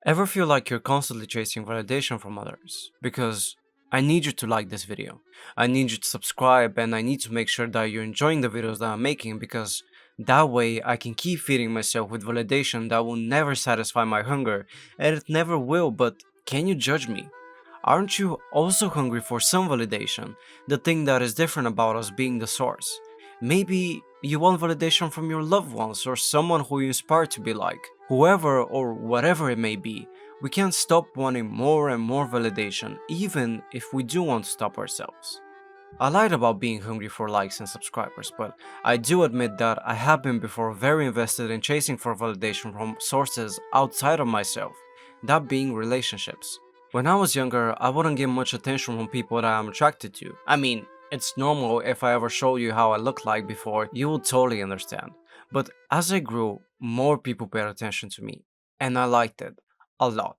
Ever feel like you're constantly chasing validation from others? Because I need you to like this video. I need you to subscribe and I need to make sure that you're enjoying the videos that I'm making because that way I can keep feeding myself with validation that will never satisfy my hunger, and it never will, but can you judge me? Aren't you also hungry for some validation? The thing that is different about us being the source. Maybe you want validation from your loved ones or someone who you inspire to be like. Whoever or whatever it may be, we can't stop wanting more and more validation, even if we do want to stop ourselves. I lied about being hungry for likes and subscribers, but I do admit that I have been before very invested in chasing for validation from sources outside of myself, that being relationships. When I was younger, I wouldn't get much attention from people that I'm attracted to. I mean, it's normal. If I ever show you how I look like before, you will totally understand. But as I grew, more people paid attention to me, and I liked it a lot.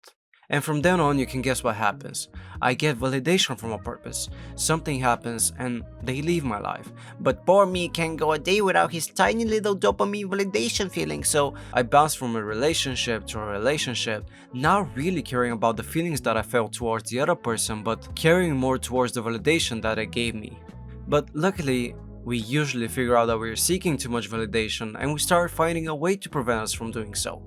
And from then on, you can guess what happens. I get validation from a purpose. Something happens and they leave my life. But poor me can't go a day without his tiny little dopamine validation feeling, so I bounce from a relationship to a relationship, not really caring about the feelings that I felt towards the other person, but caring more towards the validation that it gave me. But luckily, we usually figure out that we're seeking too much validation and we start finding a way to prevent us from doing so.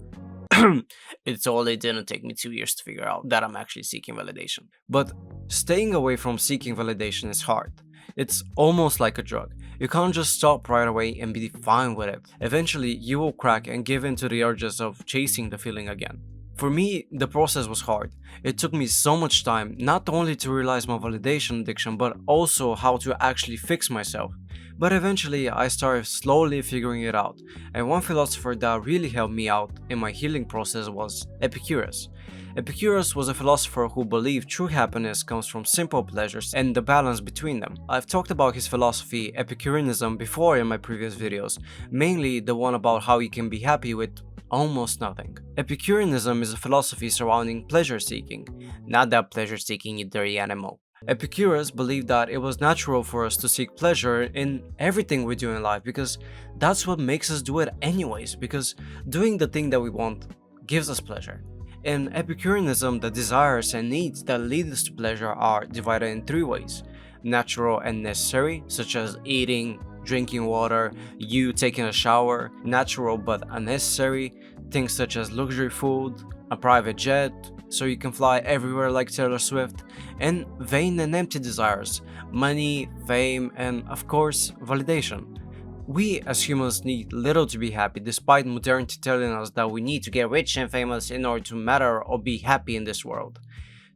It's only didn't take me 2 years to figure out that I'm actually seeking validation. But staying away from seeking validation is hard. It's almost like a drug. You can't just stop right away and be fine with it. Eventually, you will crack and give in to the urges of chasing the feeling again. For me, the process was hard. It took me so much time not only to realize my validation addiction, but also how to actually fix myself. But eventually, I started slowly figuring it out, and one philosopher that really helped me out in my healing process was Epicurus. Epicurus was a philosopher who believed true happiness comes from simple pleasures and the balance between them. I've talked about his philosophy, Epicureanism, before in my previous videos, mainly the one about how you can be happy with almost nothing. Epicureanism is a philosophy surrounding pleasure seeking, not that pleasure seeking, you dirty animal. Epicurus believed that it was natural for us to seek pleasure in everything we do in life because that's what makes us do it anyways, because doing the thing that we want gives us pleasure. In Epicureanism, the desires and needs that lead us to pleasure are divided in three ways: natural and necessary, such as eating, drinking water, you taking a shower; natural but unnecessary, things such as luxury food, a private jet, so you can fly everywhere like Taylor Swift; and vain and empty desires, money, fame, and of course, validation. We as humans need little to be happy, despite modernity telling us that we need to get rich and famous in order to matter or be happy in this world.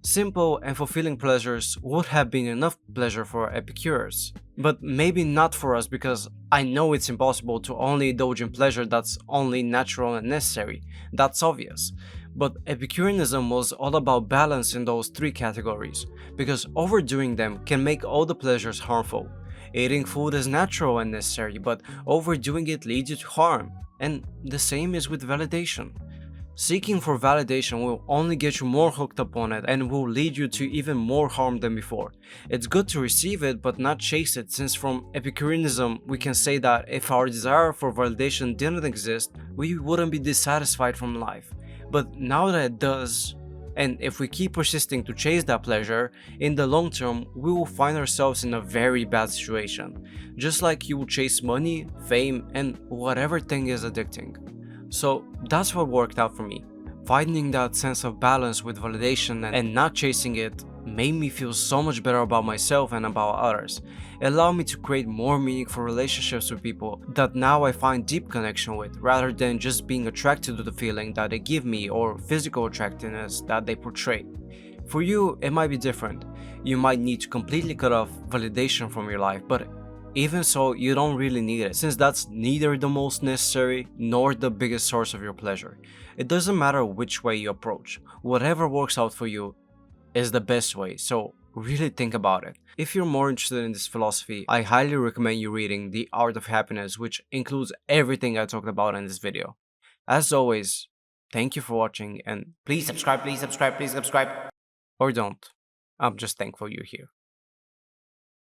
Simple and fulfilling pleasures would have been enough pleasure for Epicurus, but maybe not for us, because I know it's impossible to only indulge in pleasure that's only natural and necessary. That's obvious. But Epicureanism was all about balance in those three categories, because overdoing them can make all the pleasures harmful. Eating food is natural and necessary, but overdoing it leads you to harm, and the same is with validation. Seeking for validation will only get you more hooked up on it and will lead you to even more harm than before. It's good to receive it but not chase it, since from Epicureanism we can say that if our desire for validation didn't exist, we wouldn't be dissatisfied from life. But now that it does, and if we keep persisting to chase that pleasure, in the long term we will find ourselves in a very bad situation, just like you will chase money, fame, and whatever thing is addicting. So that's what worked out for me. Finding that sense of balance with validation and not chasing it made me feel so much better about myself and about others. It allowed me to create more meaningful relationships with people that now I find deep connection with, rather than just being attracted to the feeling that they give me or physical attractiveness that they portray. For you, it might be different. You might need to completely cut off validation from your life, but even so, you don't really need it, since that's neither the most necessary nor the biggest source of your pleasure. It doesn't matter which way you approach, whatever works out for you is the best way, so really think about it. If you're more interested in this philosophy, I highly recommend you reading The Art of Happiness, which includes everything I talked about in this video. As always, thank you for watching, and please subscribe, please subscribe, please subscribe. Or don't. I'm just thankful you're here.